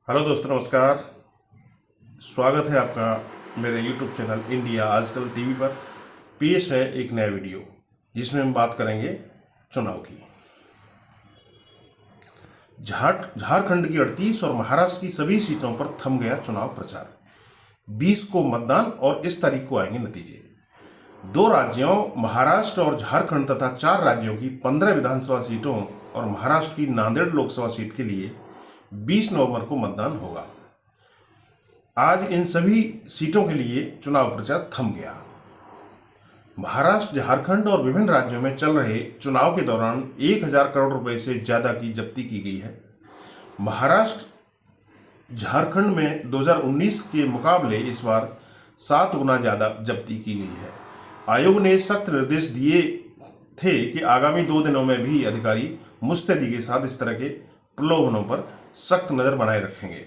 Hello दोस्तों, नमस्कार। स्वागत है आपका मेरे यूट्यूब चैनल इंडिया आजकल टीवी पर। पेश है एक नया वीडियो जिसमें हम बात करेंगे चुनाव की। झारखंड की 38 और महाराष्ट्र की सभी सीटों पर थम गया चुनाव प्रचार। 20 को मतदान और इस तारीख को आएंगे नतीजे। दो राज्यों महाराष्ट्र और झारखंड तथा 4 राज्यों की 15 विधानसभा सीटों और महाराष्ट्र की नांदेड़ लोकसभा सीट के लिए 20 नवंबर को मतदान होगा। आज इन सभी सीटों के लिए चुनाव प्रचार थम गया। महाराष्ट्र, झारखंड और विभिन्न राज्यों में चल रहे चुनाव के दौरान 1000 करोड़ रुपए से ज्यादा की जब्ती की गई है। महाराष्ट्र झारखंड में 2019 के मुकाबले इस बार 7 गुना ज्यादा जब्ती की गई है। आयोग ने सख्त निर्देश दिए थे कि आगामी 2 दिनों में भी अधिकारी मुस्तैदी के साथ इस तरह के प्रलोभनों पर सख्त नजर बनाए रखेंगे।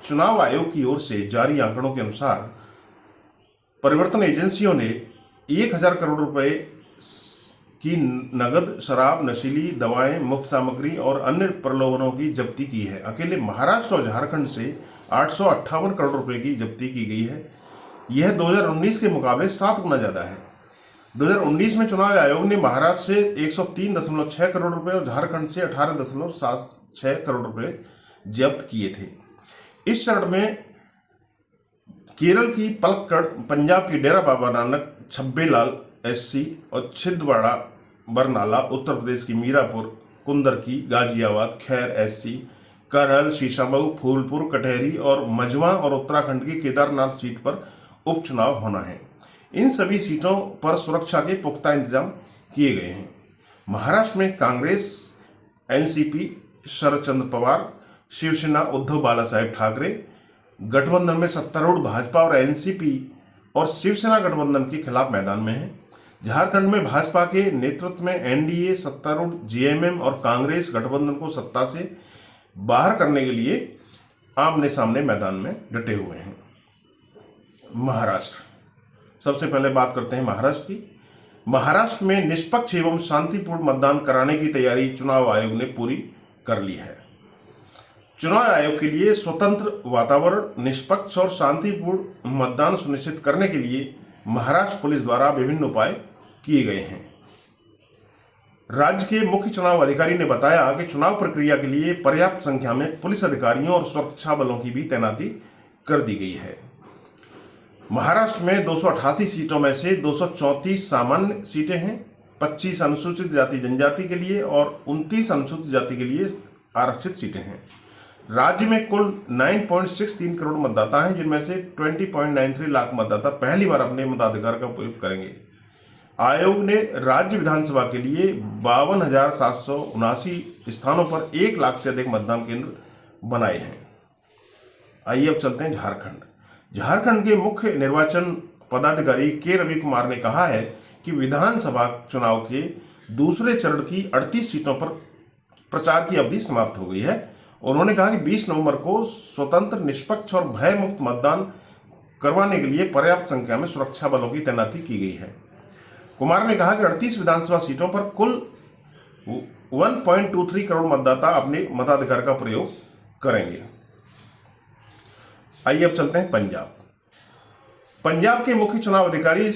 चुनाव आयोग की ओर से जारी आंकड़ों के अनुसार परिवर्तन एजेंसियों ने 1000 करोड़ रुपए की नगद, शराब, नशीली दवाएं, मुफ्त सामग्री और अन्य प्रलोभनों की जब्ती की है। अकेले महाराष्ट्र और झारखंड से 858 करोड़ रुपए की जब्ती की गई है। यह 2019 के मुकाबले 7 गुना ज्यादा है। 2019 में चुनाव आयोग ने महाराष्ट्र से 103.6 करोड़ रुपए और झारखंड से 18.76 करोड़ रुपए जब्त किए थे। इस चरण में केरल की पलक्कड़, पंजाब की डेरा बाबा नानक, छब्बेलाल एससी और छिंदवाड़ा बरनाला, उत्तर प्रदेश की मीरापुर, कुंदरकी, गाजियाबाद, खैर एससी, करहल, शीशामऊ, फूलपुर, कटहरी और मझवा और उत्तराखंड की केदारनाथ सीट पर उपचुनाव होना है। इन सभी सीटों पर सुरक्षा के पुख्ता इंतजाम किए गए हैं। महाराष्ट्र में कांग्रेस, एनसीपी, शरद चंद्र पवार, शिवसेना उद्धव बालासाहेब ठाकरे गठबंधन में सत्तारूढ़ भाजपा और एनसीपी और शिवसेना गठबंधन के खिलाफ मैदान में है। झारखंड में भाजपा के नेतृत्व में एनडीए, सत्तारूढ़ जेएमएम और कांग्रेस गठबंधन को सत्ता से बाहर करने के लिए आमने सामने मैदान में डटे हुए हैं। महाराष्ट्र, सबसे पहले बात करते हैं महाराष्ट्र की। महाराष्ट्र में निष्पक्ष एवं शांतिपूर्ण मतदान कराने की तैयारी चुनाव आयोग ने पूरी कर ली है। चुनाव आयोग के लिए स्वतंत्र वातावरण, निष्पक्ष और शांतिपूर्ण मतदान सुनिश्चित करने के लिए महाराष्ट्र पुलिस द्वारा विभिन्न उपाय किए गए हैं। राज्य के मुख्य चुनाव अधिकारी ने बताया कि चुनाव प्रक्रिया के लिए पर्याप्त संख्या में पुलिस अधिकारियों और सुरक्षा बलों की भी तैनाती कर दी गई है। महाराष्ट्र में 288 सीटों में से 234 सामान्य सीटें हैं, 25 अनुसूचित जाति जनजाति के लिए और 29 अनुसूचित जाति के लिए आरक्षित सीटें हैं। राज्य में कुल 9.63 करोड़ मतदाता हैं, जिनमें से 20.93 लाख मतदाता पहली बार अपने मताधिकार का उपयोग करेंगे। आयोग ने राज्य विधानसभा के लिए 52,779 स्थानों पर 1 लाख से अधिक मतदान केंद्र बनाए हैं। आइए अब चलते हैं झारखंड। झारखंड के मुख्य निर्वाचन पदाधिकारी के रवि कुमार ने कहा है कि विधानसभा चुनाव के दूसरे चरण की 38 सीटों पर प्रचार की अवधि समाप्त हो गई है। उन्होंने कहा कि 20 नवंबर को स्वतंत्र, निष्पक्ष और भयमुक्त मतदान करवाने के लिए पर्याप्त संख्या में सुरक्षा बलों की तैनाती की गई है। कुमार ने कहा कि 38 विधानसभा सीटों पर कुल 1.23 करोड़ मतदाता अपने मताधिकार का प्रयोग करेंगे। आइए अब चलते हैं पंजाब। पंजाब के मुख्य चुनाव अधिकारी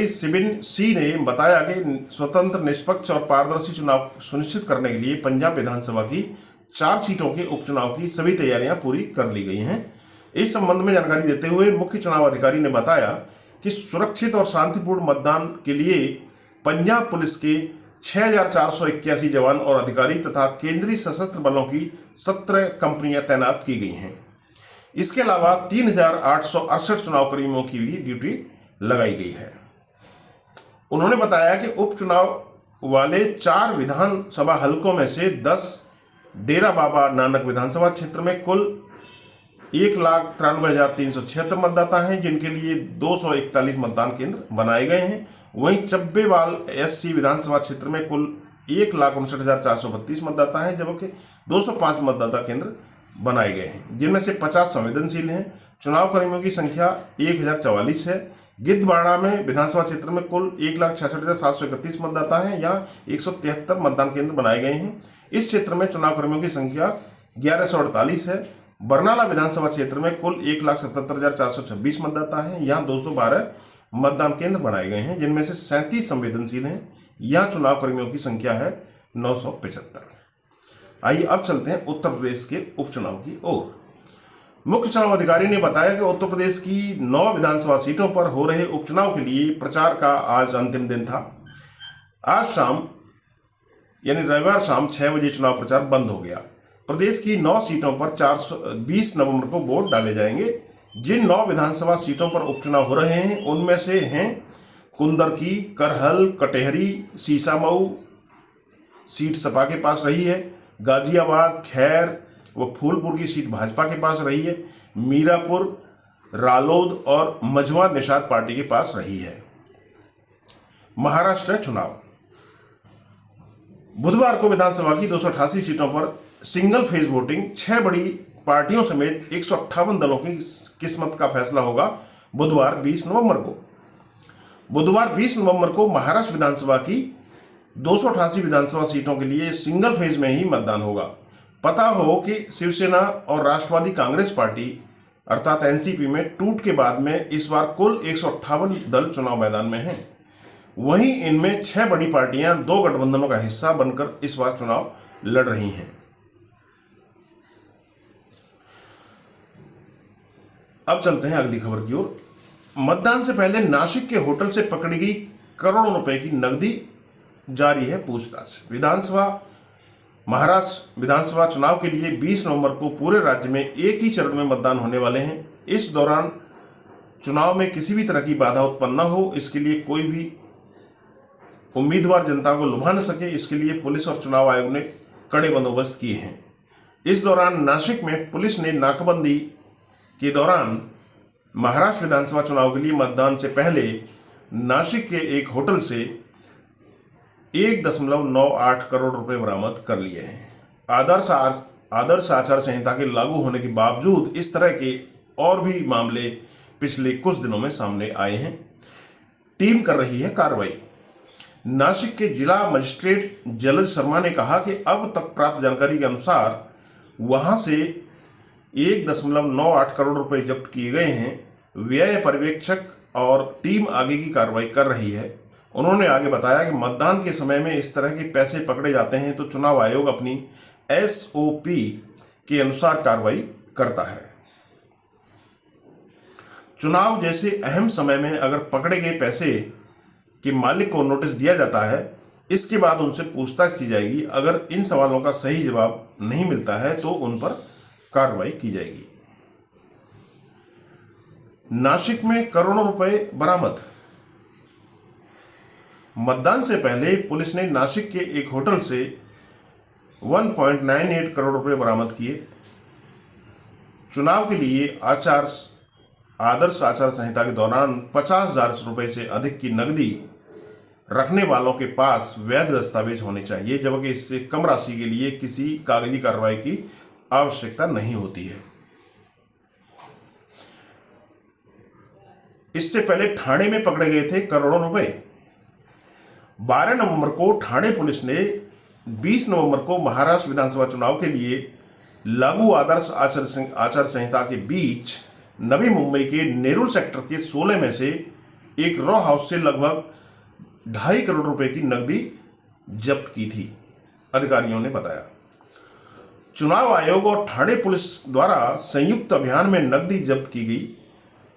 सिबिन सी ने बताया कि स्वतंत्र, निष्पक्ष और पारदर्शी चुनाव सुनिश्चित करने के लिए पंजाब विधानसभा की 4 सीटों के उपचुनाव की सभी तैयारियां पूरी कर ली गई हैं। इस संबंध में जानकारी देते हुए मुख्य चुनाव अधिकारी ने बताया कि सुरक्षित और शांतिपूर्ण मतदान के लिए पंजाब पुलिस के 6,481 जवान और अधिकारी तथा केंद्रीय सशस्त्र बलों की 17 कंपनियां तैनात की गई हैं। इसके अलावा 3,868 चुनाव कर्मियों की भी ड्यूटी लगाई गई है। उन्होंने बताया कि उपचुनाव वाले 4 विधानसभा हलकों में से 10 डेरा बाबा नानक विधानसभा क्षेत्र में कुल 1,93,376 मतदाता हैं, जिनके लिए 241 मतदान केंद्र बनाए गए हैं। वहीं चब्बेवाल एससी विधानसभा क्षेत्र में कुल 1,59,432 मतदाता हैं, जबकि 205 मतदाता केंद्र बनाए गए हैं, जिनमें से 50 संवेदनशील हैं। चुनाव कर्मियों की संख्या 1044 है। गिद्धवाड़ा में विधानसभा क्षेत्र में कुल 1,66,731 मतदाता हैं। यहाँ 173 मतदान केंद्र बनाए गए हैं। इस क्षेत्र में चुनाव कर्मियों की संख्या 1148 है। बरनाला विधानसभा क्षेत्र में कुल 1,77,426 मतदाता हैं। यहाँ 212 मतदान केंद्र बनाए गए हैं, जिनमें से 37 संवेदनशील हैं। यहाँ चुनाव कर्मियों की संख्या है 975। आइए अब चलते हैं उत्तर प्रदेश के उपचुनाव की ओर। मुख्य चुनाव अधिकारी ने बताया कि उत्तर प्रदेश की 9 विधानसभा सीटों पर हो रहे उपचुनाव के लिए प्रचार का आज अंतिम दिन था। आज शाम यानी रविवार शाम 6 बजे चुनाव प्रचार बंद हो गया। प्रदेश की 9 सीटों पर 20 नवंबर को वोट डाले जाएंगे। जिन 9 विधानसभा सीटों पर उपचुनाव हो रहे हैं उनमें से हैं कुंदरकी, करहल, कटेहरी, सीसामऊ सीट सपा के पास रही है। गाजियाबाद, खैर व फूलपुर की सीट भाजपा के पास रही है। मीरापुर, रालोद और मझवा निषाद पार्टी के पास रही है। महाराष्ट्र चुनाव। बुधवार को विधानसभा की 288 सीटों पर सिंगल फेज वोटिंग 6 बड़ी पार्टियों समेत 158 दलों की किस्मत का फैसला होगा। बुधवार 20 नवंबर को। बुधवार 20 नवंबर को महाराष्ट्र विधानसभा की 288 विधानसभा सीटों के लिए सिंगल फेज में ही मतदान होगा। पता हो कि शिवसेना और राष्ट्रवादी कांग्रेस पार्टी अर्थात एनसीपी में टूट के बाद में इस बार कुल 158 दल चुनाव मैदान में हैं। वहीं इनमें 6 बड़ी पार्टियां 2 गठबंधनों का हिस्सा बनकर इस बार चुनाव लड़ रही हैं। अब चलते हैं अगली खबर की ओर। मतदान से पहले नासिक के होटल से पकड़ी गई करोड़ों रुपए की नकदी, जारी है पूछताछ। महाराष्ट्र विधानसभा चुनाव के लिए 20 नवंबर को पूरे राज्य में एक ही चरण में मतदान होने वाले हैं। इस दौरान चुनाव में किसी भी तरह की बाधा उत्पन्न न हो, इसके लिए कोई भी उम्मीदवार जनता को लुभा न सके, इसके लिए पुलिस और चुनाव आयोग ने कड़े बंदोबस्त किए हैं। इस दौरान नासिक में पुलिस ने नाकाबंदी के दौरान महाराष्ट्र विधानसभा चुनाव के लिए मतदान से पहले नासिक के एक होटल से 1.98 करोड़ रुपए बरामद कर लिए हैं। आदर्श आचार संहिता के लागू होने के बावजूद इस तरह के और भी मामले पिछले कुछ दिनों में सामने आए हैं। टीम कर रही है कार्रवाई। नासिक के जिला मजिस्ट्रेट जलज शर्मा ने कहा कि अब तक प्राप्त जानकारी के अनुसार वहां से 1.98 करोड़ रुपए जब्त किए गए हैं। व्यय पर्यवेक्षक और टीम आगे की कार्रवाई कर रही है। उन्होंने आगे बताया कि मतदान के समय में इस तरह के पैसे पकड़े जाते हैं तो चुनाव आयोग अपनी एसओपी के अनुसार कार्रवाई करता है। चुनाव जैसे अहम समय में अगर पकड़े गए पैसे के मालिक को नोटिस दिया जाता है, इसके बाद उनसे पूछताछ की जाएगी। अगर इन सवालों का सही जवाब नहीं मिलता है तो उन पर कार्रवाई की जाएगी। नासिक में करोड़ों रुपए बरामद। मतदान से पहले पुलिस ने नासिक के एक होटल से 1.98 करोड़ रुपए बरामद किए। चुनाव के लिए आदर्श आचार संहिता के दौरान 50,000 रुपए से अधिक की नकदी रखने वालों के पास वैध दस्तावेज होने चाहिए, जबकि इससे कम राशि के लिए किसी कागजी कार्रवाई की आवश्यकता नहीं होती है। इससे पहले ठाणे में पकड़े गए थे करोड़ों रुपए। 12 नवंबर को ठाणे पुलिस ने 20 नवंबर को महाराष्ट्र विधानसभा चुनाव के लिए लागू आदर्श आचार संहिता के बीच नवी मुंबई के नेरुल सेक्टर के 16 में से एक रॉ हाउस से लगभग 2.5 करोड़ रुपए की नकदी जब्त की थी, अधिकारियों ने बताया। चुनाव आयोग और ठाणे पुलिस द्वारा संयुक्त अभियान में नकदी जब्त की गई।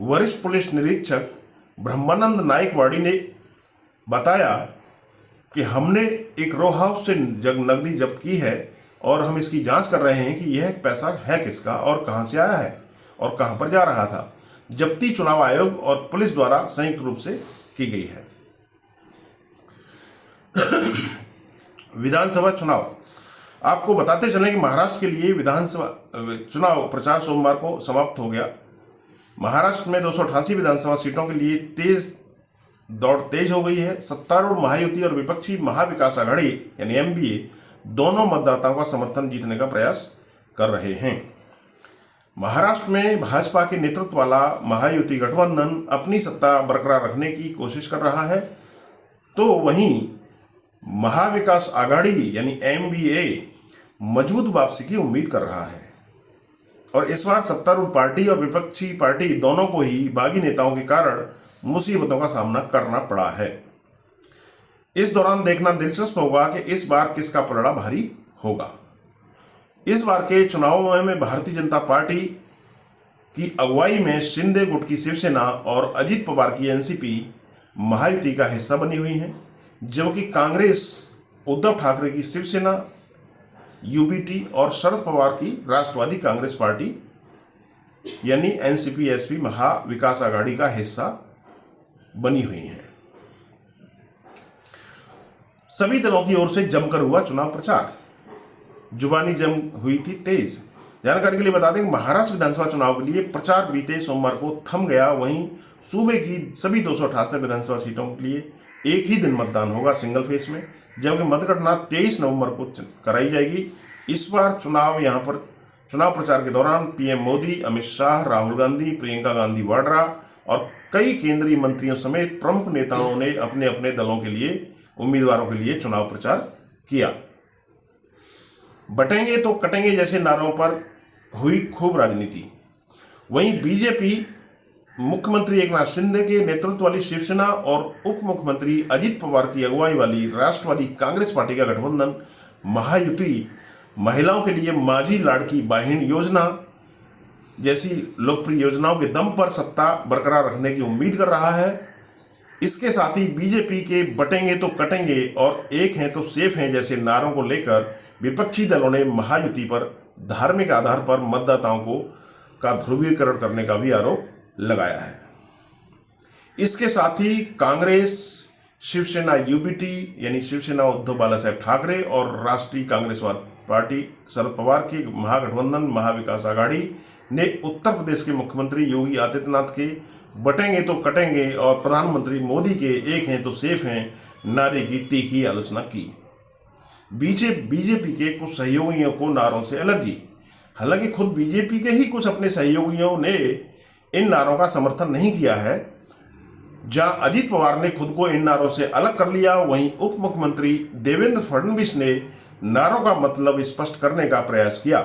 वरिष्ठ पुलिस निरीक्षक ब्रह्मानंद नायकवाड़ी ने बताया कि हमने एक रो हाउस से नकदी जब्त की है और हम इसकी जांच कर रहे हैं कि यह पैसा है किसका और कहां से आया है और कहां पर जा रहा था। जब्ती चुनाव आयोग और पुलिस द्वारा संयुक्त रूप से की गई है। विधानसभा चुनाव। आपको बताते चलें कि महाराष्ट्र के लिए विधानसभा चुनाव प्रचार सोमवार को समाप्त हो गया। महाराष्ट्र में 288 विधानसभा सीटों के लिए दौड़ तेज हो गई है। सत्तारूढ़ महायुति और विपक्षी महाविकास आघाड़ी यानी एमबीए दोनों मतदाताओं का समर्थन जीतने का प्रयास कर रहे हैं। महाराष्ट्र में भाजपा के नेतृत्व वाला महायुति गठबंधन अपनी सत्ता बरकरार रखने की कोशिश कर रहा है, तो वहीं महाविकास आघाड़ी यानी एमबीए मजबूत वापसी की उम्मीद कर रहा है और इस बार सत्तारूढ़ पार्टी और विपक्षी पार्टी दोनों को ही बागी नेताओं के कारण मुसीबतों का सामना करना पड़ा है। इस दौरान देखना दिलचस्प होगा कि इस बार किसका पलड़ा भारी होगा। इस बार के चुनावों में भारतीय जनता पार्टी की अगुवाई में शिंदे गुट की शिवसेना और अजित पवार की एनसीपी महायुति का हिस्सा बनी हुई है, जबकि कांग्रेस उद्धव ठाकरे की शिवसेना यूबीटी और शरद पवार की राष्ट्रवादी कांग्रेस पार्टी यानी एनसीपी एसपी महा विकास आघाड़ी का हिस्सा बनी हुई है। सभी दलों की ओर से जमकर हुआ चुनाव प्रचार, जुबानी जंग हुई थी तेज। जानकारी के लिए बता दें कि महाराष्ट्र विधानसभा चुनाव के लिए प्रचार बीते सोमवार को थम गया। वहीं सूबे की सभी 268 विधानसभा सीटों के लिए एक ही दिन मतदान होगा सिंगल फेस में, जबकि मतगणना 23 नवंबर को कराई जाएगी। इस बार चुनाव प्रचार के दौरान पीएम मोदी, अमित शाह, राहुल गांधी, प्रियंका गांधी वाड्रा और कई केंद्रीय मंत्रियों समेत प्रमुख नेताओं ने अपने अपने दलों के लिए उम्मीदवारों के लिए चुनाव प्रचार किया। बटेंगे तो कटेंगे जैसे नारों पर हुई खूब राजनीति। वहीं बीजेपी मुख्यमंत्री एकनाथ शिंदे के नेतृत्व वाली शिवसेना और उप मुख्यमंत्री अजित पवार की अगुवाई वाली राष्ट्रवादी कांग्रेस पार्टी का गठबंधन महायुति महिलाओं के लिए माझी लाड़की बहन योजना जैसी लोकप्रिय योजनाओं के दम पर सत्ता बरकरार रखने की उम्मीद कर रहा है। इसके साथ ही बीजेपी के बटेंगे तो कटेंगे और एक हैं तो सेफ हैं जैसे नारों को लेकर विपक्षी दलों ने महायुति पर धार्मिक आधार पर मतदाताओं का ध्रुवीकरण करने का भी आरोप लगाया है। इसके साथ ही कांग्रेस शिवसेना यूबीटी यानी शिवसेना उद्धव बालासाहेब ठाकरे और राष्ट्रीय कांग्रेसवाद पार्टी शरद पवार की महागठबंधन महाविकास आघाड़ी ने उत्तर प्रदेश के मुख्यमंत्री योगी आदित्यनाथ के बटेंगे तो कटेंगे और प्रधानमंत्री मोदी के एक हैं तो सेफ हैं नारे की तीखी आलोचना की। बीजेपी के कुछ सहयोगियों को नारों से एलर्जी। हालांकि खुद बीजेपी के ही कुछ अपने सहयोगियों ने इन नारों का समर्थन नहीं किया है। जहां अजित पवार ने खुद को इन नारों से अलग कर लिया, वहीं उप मुख्यमंत्री देवेंद्र फडणवीस ने नारों का मतलब स्पष्ट करने का प्रयास किया,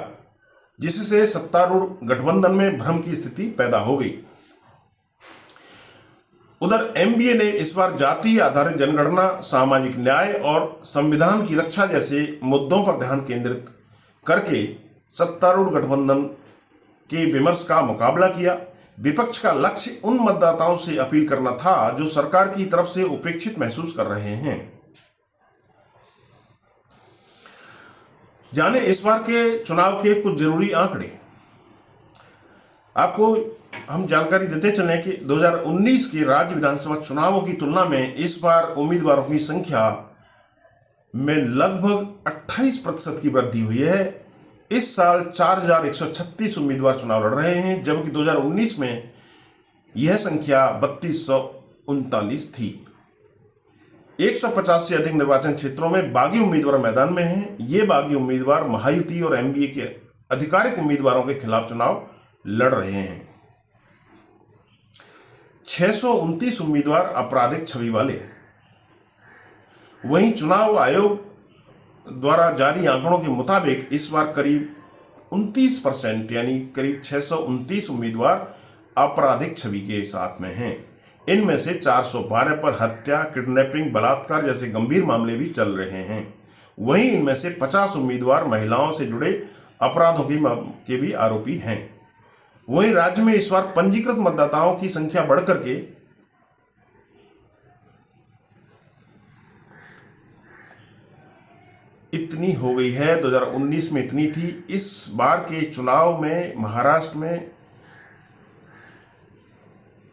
जिससे सत्तारूढ़ गठबंधन में भ्रम की स्थिति पैदा हो गई। उधर एमबीए ने इस बार जाति आधारित जनगणना, सामाजिक न्याय और संविधान की रक्षा जैसे मुद्दों पर ध्यान केंद्रित करके सत्तारूढ़ गठबंधन के विमर्श का मुकाबला किया। विपक्ष का लक्ष्य उन मतदाताओं से अपील करना था जो सरकार की तरफ से उपेक्षित महसूस कर रहे हैं। जाने इस बार के चुनाव के कुछ जरूरी आंकड़े आपको हम जानकारी देते चलें कि 2019 के राज्य विधानसभा चुनावों की तुलना में इस बार उम्मीदवारों की संख्या में लगभग 28% की वृद्धि हुई है। इस साल 4136 उम्मीदवार चुनाव लड़ रहे हैं, जबकि 2019 में यह संख्या 3239 थी। 150 से अधिक निर्वाचन क्षेत्रों में बागी उम्मीदवार मैदान में हैं। ये बागी उम्मीदवार महायुति और एमबीए के आधिकारिक उम्मीदवारों के खिलाफ चुनाव लड़ रहे हैं। 629 उम्मीदवार आपराधिक छवि वाले। वहीं चुनाव आयोग द्वारा जारी आंकड़ों के मुताबिक इस बार करीब 29% यानी करीब 629 उम्मीदवार आपराधिक छवि के साथ में हैं। इनमें से 412 पर हत्या, किडनैपिंग, बलात्कार जैसे गंभीर मामले भी चल रहे हैं। वहीं इनमें से 50 उम्मीदवार महिलाओं से जुड़े अपराधों के भी आरोपी हैं। वहीं राज्य में इस बार पंजीकृत मतदाताओं की संख्या बढ़कर के इतनी हो गई है। 2019 में इतनी थी। इस बार के चुनाव में महाराष्ट्र में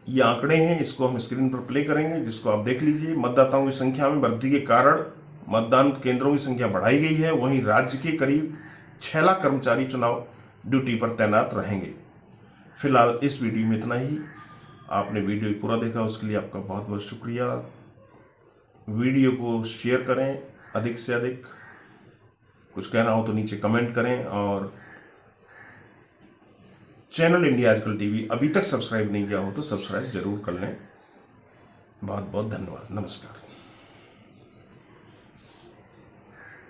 ये आंकड़े हैं, इसको हम स्क्रीन पर प्ले करेंगे, जिसको आप देख लीजिए। मतदाताओं की संख्या में वृद्धि के कारण मतदान केंद्रों की संख्या बढ़ाई गई है। वहीं राज्य के करीब 6 लाख कर्मचारी चुनाव ड्यूटी पर तैनात रहेंगे। फिलहाल इस वीडियो में इतना ही। आपने वीडियो पूरा देखा, उसके लिए आपका बहुत बहुत शुक्रिया। वीडियो को शेयर करें अधिक से अधिक। कुछ कहना हो तो नीचे कमेंट करें और चैनल इंडिया आजकल टीवी अभी तक सब्सक्राइब नहीं किया हो तो सब्सक्राइब जरूर कर लें। बहुत बहुत धन्यवाद। नमस्कार।